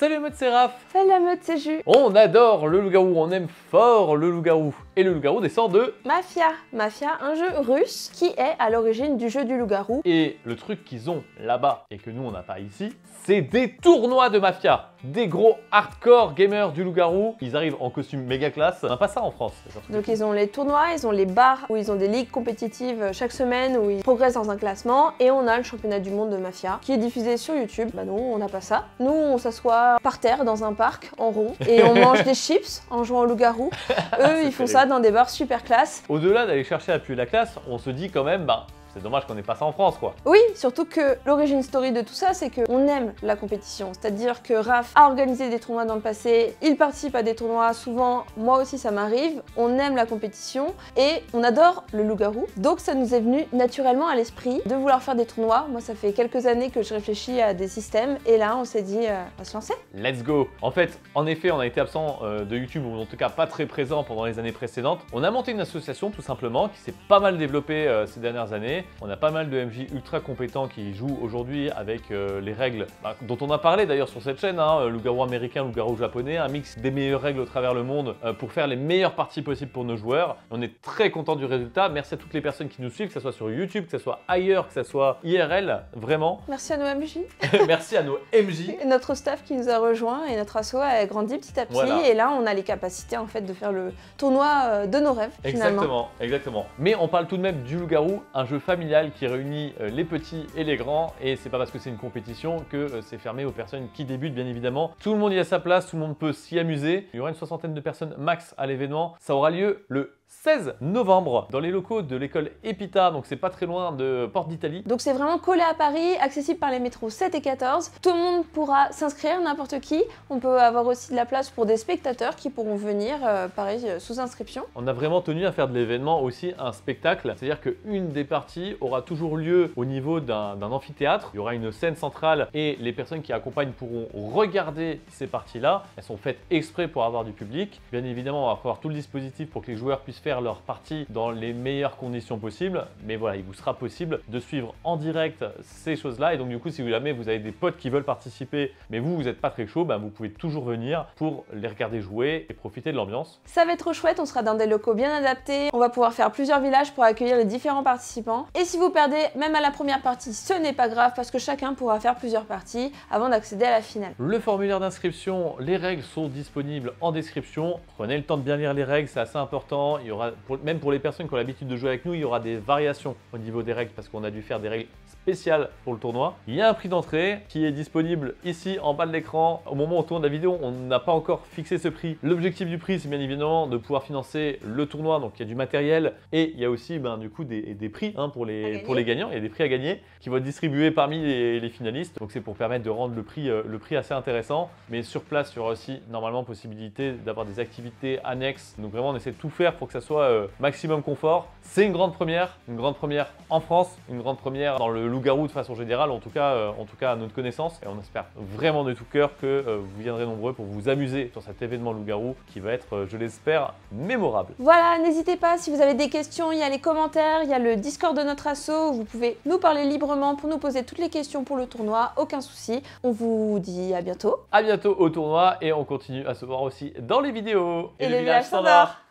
Salut la meute, c'est Raph. Salut la meute, c'est Jus. On adore le loup-garou, on aime fort le loup-garou. Et le loup-garou descend de... Mafia. Mafia, un jeu russe qui est à l'origine du jeu du loup-garou. Et le truc qu'ils ont là-bas et que nous on n'a pas ici, c'est des tournois de Mafia. Des gros hardcore gamers du loup-garou. Ils arrivent en costume méga classe. On n'a pas ça en France. Donc ils ont les tournois, ils ont les bars où ils ont des ligues compétitives chaque semaine où ils progressent dans un classement. Et on a le championnat du monde de Mafia qui est diffusé sur YouTube. Bah non, on n'a pas ça. Nous, on s'assoit par terre dans un parc en rond et on mange des chips en jouant au loup-garou. Eux, ils font ça dans des bars super classe. Au-delà d'aller chercher à appuyer la classe, on se dit quand même, c'est dommage qu'on n'ait pas ça en France, quoi. Oui, surtout que l'origine story de tout ça, c'est qu'on aime la compétition. C'est-à-dire que Raph a organisé des tournois dans le passé, il participe à des tournois souvent, moi aussi ça m'arrive. On aime la compétition et on adore le loup-garou. Donc ça nous est venu naturellement à l'esprit de vouloir faire des tournois. Moi, ça fait quelques années que je réfléchis à des systèmes et là, on s'est dit, on va se lancer. Let's go! En fait, en effet, on a été absent de YouTube, ou en tout cas pas très présent pendant les années précédentes. On a monté une association tout simplement qui s'est pas mal développée ces dernières années. On a pas mal de MJ ultra compétents qui jouent aujourd'hui avec les règles dont on a parlé d'ailleurs sur cette chaîne, loup-garou américain, loup-garou japonais, un mix des meilleures règles au travers le monde pour faire les meilleures parties possibles pour nos joueurs. On est très content du résultat. Merci à toutes les personnes qui nous suivent, que ce soit sur YouTube, que ce soit ailleurs, que ce soit IRL, vraiment. Merci à nos MJ. Merci à nos MJ. Et notre staff qui nous a rejoints et notre asso a grandi petit à petit. Voilà. Et là, on a les capacités en fait de faire le tournoi de nos rêves finalement. Exactement. Mais on parle tout de même du loup-garou, un jeu familial qui réunit les petits et les grands, et c'est pas parce que c'est une compétition que c'est fermé aux personnes qui débutent, bien évidemment. Tout le monde y a sa place, tout le monde peut s'y amuser. Il y aura une soixantaine de personnes max à l'événement. Ça aura lieu le 16 novembre dans les locaux de l'école EPITA, donc c'est pas très loin de Porte d'Italie. Donc c'est vraiment collé à Paris, accessible par les métros 7 et 14. Tout le monde pourra s'inscrire, n'importe qui. On peut avoir aussi de la place pour des spectateurs qui pourront venir, pareil, sous inscription. On a vraiment tenu à faire de l'événement aussi un spectacle, c'est-à-dire qu'une des parties aura toujours lieu au niveau d'un amphithéâtre. Il y aura une scène centrale et les personnes qui accompagnent pourront regarder ces parties-là. Elles sont faites exprès pour avoir du public. Bien évidemment, on va avoir tout le dispositif pour que les joueurs puissent faire leur partie dans les meilleures conditions possibles, mais voilà, il vous sera possible de suivre en direct ces choses-là. Et donc du coup, si jamais vous avez des potes qui veulent participer, mais vous n'êtes pas très chaud, vous pouvez toujours venir pour les regarder jouer et profiter de l'ambiance. Ça va être trop chouette, on sera dans des locaux bien adaptés, on va pouvoir faire plusieurs villages pour accueillir les différents participants. Et si vous perdez même à la première partie, ce n'est pas grave parce que chacun pourra faire plusieurs parties avant d'accéder à la finale. Le formulaire d'inscription, les règles sont disponibles en description. Prenez le temps de bien lire les règles, c'est assez important. Il y aura, même pour les personnes qui ont l'habitude de jouer avec nous, il y aura des variations au niveau des règles parce qu'on a dû faire des règles spéciales pour le tournoi. Il y a un prix d'entrée qui est disponible ici en bas de l'écran. Au moment où on tourne la vidéo, on n'a pas encore fixé ce prix. L'objectif du prix, c'est bien évidemment de pouvoir financer le tournoi. Donc il y a du matériel et il y a aussi du coup des prix pour les gagnants. Il y a des prix à gagner qui vont être distribués parmi les finalistes. Donc c'est pour permettre de rendre le prix assez intéressant. Mais sur place, il y aura aussi normalement possibilité d'avoir des activités annexes. Donc vraiment, on essaie de tout faire pour que ça soit maximum confort. C'est une grande première en France, une grande première dans le loup-garou de façon générale, en tout cas à notre connaissance. Et on espère vraiment de tout cœur que vous viendrez nombreux pour vous amuser sur cet événement loup-garou qui va être, je l'espère, mémorable. Voilà, n'hésitez pas, si vous avez des questions, il y a les commentaires, il y a le Discord de notre asso, où vous pouvez nous parler librement pour nous poser toutes les questions pour le tournoi, aucun souci. On vous dit à bientôt. À bientôt au tournoi et on continue à se voir aussi dans les vidéos. Et les villages standards.